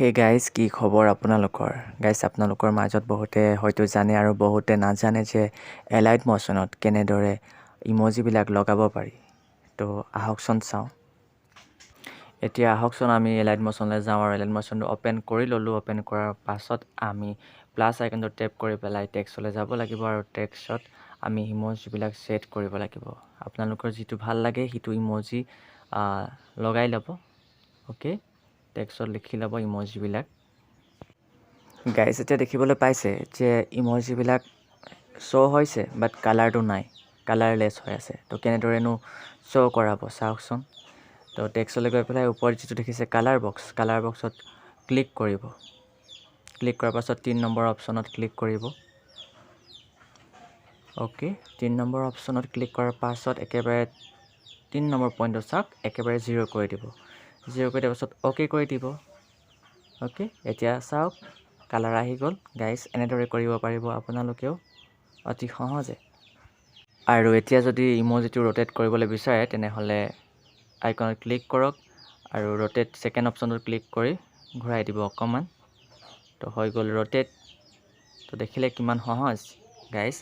Hey guys, কি খবৰ আপোনালোকৰ? গাইজ, আপোনালোকৰ মাজত বহুতে হয়তো জানে আৰু বহুতে নাজানে যে এলাইট ম'শ্যনত কেনেদৰে ইম'জিবিলাক লগাব পাৰি। তো আহকচোন চাওঁ। এতিয়া আহকচোন আমি এলাইট ম'শ্যনলৈ যাওঁ আৰু এলাইট ম'শ্যনটো অ'পেন কৰি ল'লোঁ। অ'পেন কৰাৰ পাছত আমি প্লাছ আইকনটো টেপ কৰি পেলাই টেক্সটলৈ যাব লাগিব আৰু টেক্সটত আমি ইম'জিবিলাক ছেট কৰিব লাগিব। আপোনালোকৰ যিটো ভাল লাগে সেইটো ইম'জি লগাই ল'ব। অ'কে, টেক্সটত লিখি ল'ব ইম'জিবিলাক। গাইজ, এতিয়া দেখিবলৈ পাইছে যে ইম'জিবিলাক শ্ব' হৈছে বাট কালাৰটো নাই, কালাৰলেছ হৈ আছে। তো কেনেদৰেনো শ্ব' কৰাব চাওকচোন। তো টেক্সটলৈ গৈ পেলাই ওপৰত যিটো দেখিছে কালাৰ বক্সত ক্লিক কৰিব। ক্লিক কৰাৰ পাছত 3 নম্বৰ অপশ্যনত ক্লিক কৰিব। অ'কে, 3 নম্বৰ অপশ্যনত ক্লিক কৰাৰ পাছত একেবাৰে 3 নম্বৰ পইণ্টটো চাওক, একেবাৰে 0 কৰি দিব। 0 কৰি দিয়াৰ পাছত অ'কে কৰি দিব। অ'কে, এতিয়া চাওক কালাৰ আহি গ'ল। গাইজ, এনেদৰে কৰিব পাৰিব আপোনালোকেও অতি সহজে। আৰু এতিয়া যদি ইম'জিটো ৰোটেট কৰিবলৈ বিচাৰে তেনেহ'লে আইকনত ক্লিক কৰক আৰু ৰোটেট ছেকেণ্ড অপশ্যনটোত ক্লিক কৰি ঘূৰাই দিব অকণমান। তো হৈ গ'ল ৰোটেট। তো দেখিলে কিমান সহজ গাইজ।